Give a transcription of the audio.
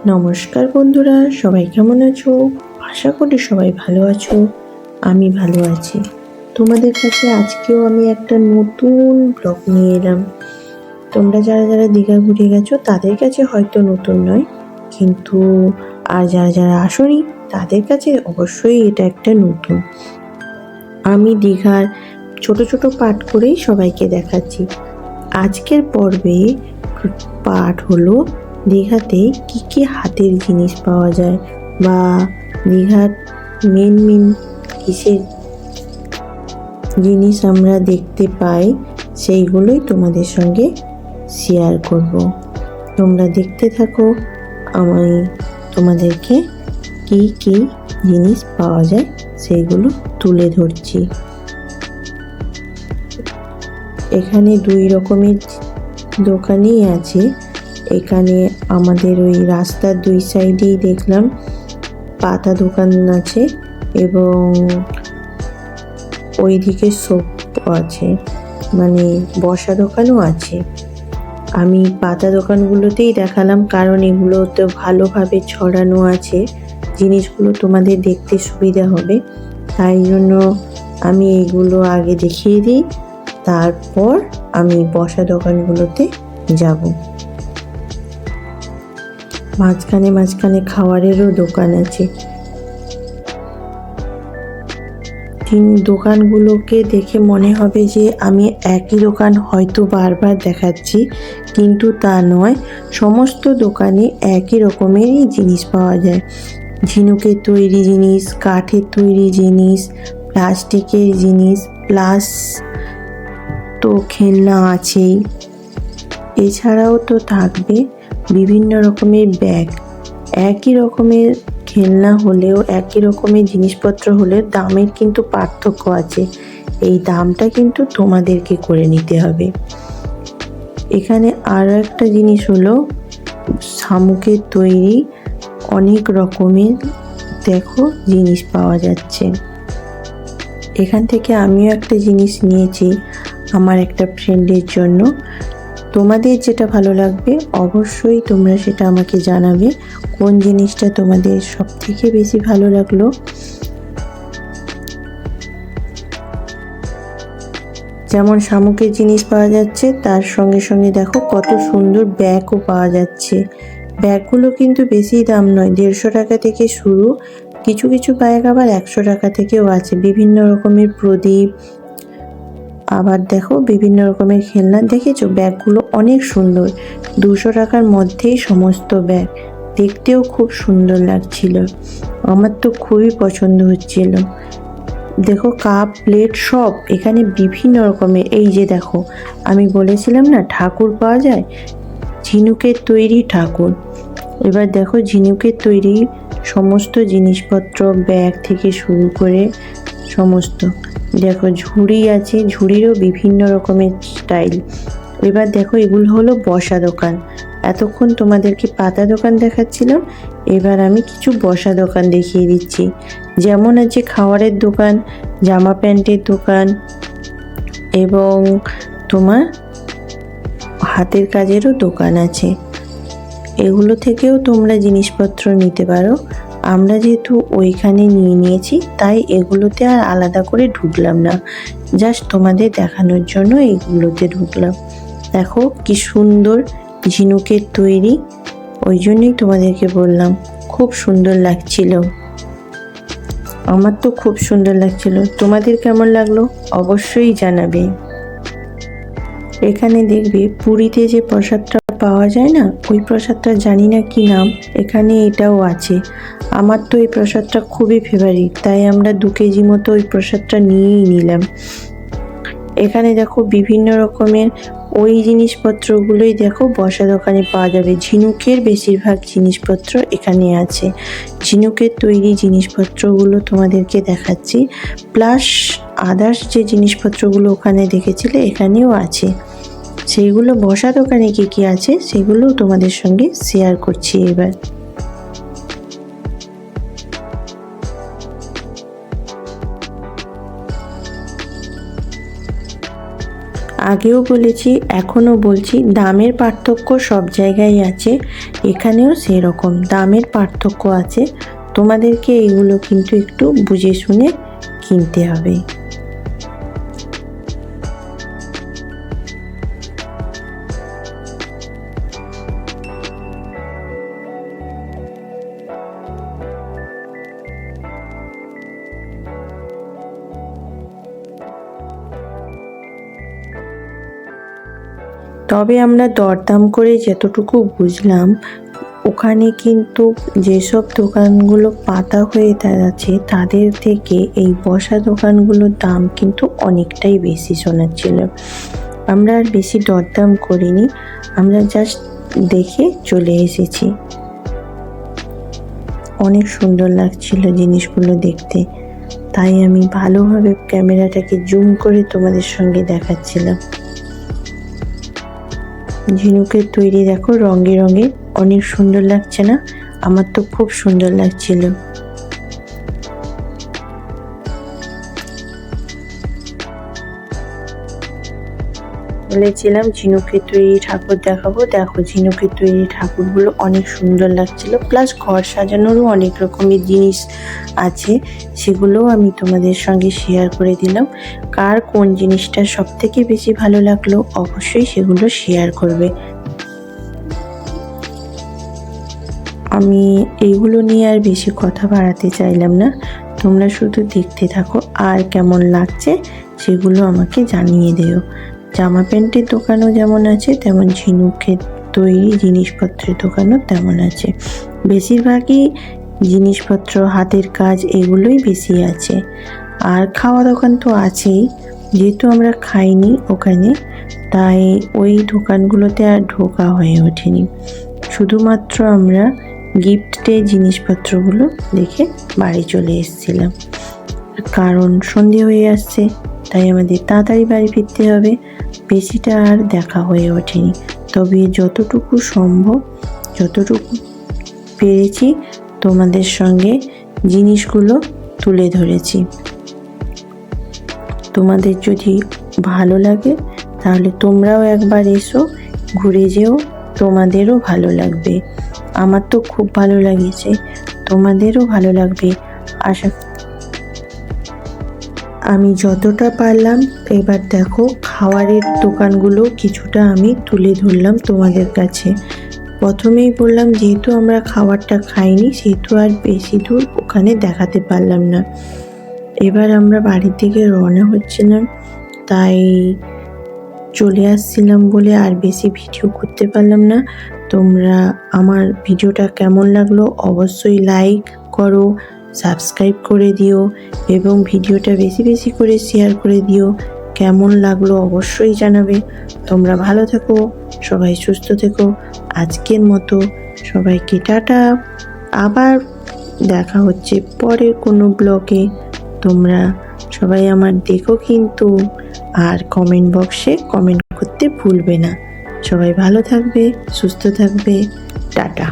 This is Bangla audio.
নমস্কার বন্ধুরা, সবাই কেমন আছো? আশা করি সবাই ভালো আছো। আমি ভালো আছি। তোমাদের কাছে আজকেও আমি একটা নতুন ব্লগ নিয়ে এলাম। তোমরা যারা যারা দীঘা ঘুরে গেছো তাদের কাছে হয়তো নতুন নয়, কিন্তু আর যারা যারা আসোনি তাদের কাছে অবশ্যই এটা একটা নতুন। আমি দীঘার ছোট ছোট পার্ট করেই সবাইকে দেখাচ্ছি। আজকের পর্বে পার্ট হলো দীঘাতে কি কি হাতের জিনিস পাওয়া যায়, বা দীঘার মেন কিসের জিনিস আমরা দেখতে পাই, সেইগুলোই তোমাদের সঙ্গে শেয়ার করব। তোমরা দেখতে থাকো, আমি তোমাদেরকে কি কি জিনিস পাওয়া যায় সেইগুলো তুলে ধরছি। এখানে দুই রকমের দোকানই আছে। এখানে আমাদের ওই রাস্তার দুই সাইডেই দেখলাম পাতা দোকান আছে, এবং ওইদিকে শপ আছে, মানে বসা দোকানও আছে। আমি পাতা দোকানগুলোতেই দেখালাম, কারণ এগুলোতে ভালোভাবে ছড়ানো আছে, জিনিসগুলো তোমাদের দেখতে সুবিধা হবে, তাই জন্য আমি এইগুলো আগে দেখিয়ে দিই, তারপর আমি বসা দোকানগুলোতে যাব। মাঝখানে খাবারেরও দোকান আছে। দোকানগুলোকে দেখে মনে হবে যে আমি একই দোকান হয়তো বারবার দেখাচ্ছি, কিন্তু তা নয়। সমস্ত দোকানে একই রকমেরই জিনিস পাওয়া যায়। ঝিনুকের তৈরি জিনিস, কাঠের তৈরি জিনিস, প্লাস্টিকের জিনিস, প্লাস তো খেলনা আছেই। এছাড়াও তো থাকবে বিভিন্ন রকমের ব্যাগ। একই রকমের খেলনা হলেও, একই রকমের জিনিসপত্র হলেও দামের কিন্তু পার্থক্য আছে। এই দামটা কিন্তু তোমাদেরকে করে নিতে হবে। এখানে আরও একটা জিনিস হলো শামুকের তৈরি অনেক রকমের দেখো জিনিস পাওয়া যাচ্ছে। এখান থেকে আমিও একটা জিনিস নিয়েছি আমার একটা ফ্রেন্ডের জন্য। তোমাদের যেটা ভালো লাগবে অবশ্যই তোমরা সেটা আমাকে জানাবে, কোন জিনিসটা তোমাদের সব থেকে বেশি ভালো লাগলো। যেমন শামুকের জিনিস পাওয়া যাচ্ছে, তার সঙ্গে সঙ্গে দেখো কত সুন্দর ব্যাগও পাওয়া যাচ্ছে। ব্যাগগুলো কিন্তু বেশি দাম নয়, 150 টাকা থেকে শুরু। কিছু কিছু ব্যাগ আবার 100 টাকা থেকেও আছে। বিভিন্ন রকমের প্রদীপ, আবার দেখো বিভিন্ন রকমের খেলনা। দেখেছো ব্যাগগুলো অনেক সুন্দর, 200 টাকার মধ্যেই সমস্ত ব্যাগ। দেখতেও খুব সুন্দর লাগছিল, আমার তো খুবই পছন্দ হচ্ছিল। দেখো কাপ প্লেট সব এখানে বিভিন্ন রকমের। এই যে দেখো, আমি বলেছিলাম না ঠাকুর পাওয়া যায়, ঝিনুকের তৈরি ঠাকুর। এবার দেখো ঝিনুকের তৈরি সমস্ত জিনিসপত্র, ব্যাগ থেকে শুরু করে সমস্ত। দেখো ঝুড়ি আছে, ঝুড়িরও বিভিন্ন রকমের স্টাইল। এবার দেখো এগুলো হলো বসা দোকান। এতক্ষণ তোমাদেরকে পাতা দোকান দেখাচ্ছিলাম, এবার আমি কিছু বসা দোকান দেখিয়ে দিচ্ছি। যেমন আছে খাবারের দোকান, জামা প্যান্টের দোকান, এবং তোমার হাতের কাজেরও দোকান আছে। এগুলো থেকেও তোমরা জিনিসপত্র নিতে পারো। আমরা যেহেতু ওইখানে নিয়ে নিয়েছি, তাই এগুলোতে আর আলাদা করে ঢুকলাম না, জাস্ট তোমাদের দেখানোর জন্য এইগুলোতে ঢুকলাম। দেখো কি সুন্দর ঝিনুকের তৈরি, ওই জন্যই তোমাদেরকে বললাম খুব সুন্দর লাগছিল। আমার তো খুব সুন্দর লাগছিল, তোমাদের কেমন লাগলো অবশ্যই জানাবে। এখানে দেখবে পুরীতে যে প্রসাদটা পাওয়া যায় না, ওই প্রসাদটা জানি না কি নাম, এখানে এটাও আছে। আমার তো এই প্রসাদটা খুবই ফেভারিট, তাই আমরা 2 কেজি মতো ওই প্রসাদটা নিয়েই নিলাম। এখানে দেখো বিভিন্ন রকমের ওই জিনিসপত্রগুলোই দেখো বসা দোকানে পাওয়া যাবে। ঝিনুকের বেশিরভাগ জিনিসপত্র এখানে আছে। ঝিনুকের তৈরি জিনিসপত্রগুলো তোমাদেরকে দেখাচ্ছি, প্লাস আদার্স যে জিনিসপত্রগুলো ওখানে দেখেছিলে এখানেও আছে। সেইগুলো বসা দোকানে কি কি আছে সেগুলো তোমাদের সঙ্গে শেয়ার করছি এবার। আগেও বলেছি, এখনও বলছি, দামের পার্থক্য সব জায়গায় আছে, এখানেও সেরকম দামের পার্থক্য আছে। তোমাদেরকে এগুলো কিন্তু একটু বুঝে শুনে কিনতে হবে। তবে আমরা দরদাম করে যতটুকু বুঝলাম, ওখানে কিন্তু যেসব দোকানগুলো পাতা হয়ে আছে তাদের থেকে এই বসা দোকানগুলোর দাম কিন্তু অনেকটাই বেশি শোনাচ্ছিল। আমরা আর বেশি দরদাম করিনি, আমরা জাস্ট দেখে চলে এসেছি। অনেক সুন্দর লাগছিল জিনিসগুলো দেখতে, তাই আমি ভালোভাবে ক্যামেরাটাকে জুম করে তোমাদের সঙ্গে দেখাচ্ছিলাম। ঝিনুকের তৈরি দেখো, রঙে রঙে, অনেক সুন্দর লাগছে না? আমার তো খুব সুন্দর লাগছিল। বলেছিলাম ঝিনুকের তৈরি ঠাকুর দেখাবো, দেখো ঝিনুকের তৈরি ঠাকুরগুলো অনেক সুন্দর লাগছিল। প্লাস ঘর সাজানোরও অনেক রকমের জিনিস আছে, সেগুলোও আমি তোমাদের সঙ্গে শেয়ার করে দিলাম। কার কোন জিনিসটা সব থেকে বেশি ভালো লাগলো অবশ্যই সেগুলো শেয়ার করবে। আমি এইগুলো নিয়ে আর বেশি কথা বাড়াতে চাইলাম না, তোমরা শুধু দেখতে থাকো, আর কেমন লাগছে সেগুলো আমাকে জানিয়ে দিও। জামা প্যান্টের দোকানও যেমন আছে, তেমন ঝিনুকের তৈরি জিনিসপত্রের দোকানও তেমন আছে। বেশিরভাগই জিনিসপত্র, হাতের কাজ, এগুলোই বেশি আছে। আর খাওয়া দোকান তো আছেই, যেহেতু আমরা খাইনি ওখানে, তাই ওই দোকানগুলোতে আর ঢোকা হয়ে ওঠেনি। শুধুমাত্র আমরা গিফটের জিনিসপত্রগুলো দেখে বাড়ি চলে এসেছিলাম, কারণ সন্ধে হয়ে আসছে, তাই আমাদের তাড়াতাড়ি বাড়ি ফিরতে হবে। বেশিটা আর দেখা হয়ে ওঠেনি, তবে যতটুকু সম্ভব, যতটুকু পেরেছি তোমাদের সঙ্গে জিনিসগুলো তুলে ধরেছি। তোমাদের যদি ভালো লাগে তাহলে তোমরাও একবার এসো, ঘুরে যেও, তোমাদেরও ভালো লাগবে। আমার তো খুব ভালো লাগিয়েছে, তোমাদেরও ভালো লাগবে আশা। আমি যতটা পারলাম, এবার দেখো খাবারের দোকানগুলো কিছুটা আমি তুলে ধরলাম তোমাদের কাছে। প্রথমেই বললাম, যেহেতু আমরা খাবারটা খাইনি সেহেতু আর বেশি দূর ওখানে দেখাতে পারলাম না। এবার আমরা বাড়ি থেকে রওনা হচ্ছিলাম, তাই চলে আসছিলাম বলে আর বেশি ভিডিও করতে পারলাম না। তোমরা আমার ভিডিওটা কেমন লাগলো অবশ্যই লাইক করো, সাবস্ক্রাইব করে দিও এবং ভিডিওটা বেশি বেশি করে শেয়ার করে দিও। কেমন লাগলো অবশ্যই জানাবে। তোমরা ভালো থেকো, সবাই সুস্থ থেকো। আজকের মতো সবাইকে টাটা। আবার দেখা হচ্ছে পরের কোনো ব্লগে। তোমরা সবাই আমার দেখো কিন্তু, আর কমেন্ট বক্সে কমেন্ট করতে ভুলবে না। সবাই ভালো থাকবে, সুস্থ থাকবে। টাটা।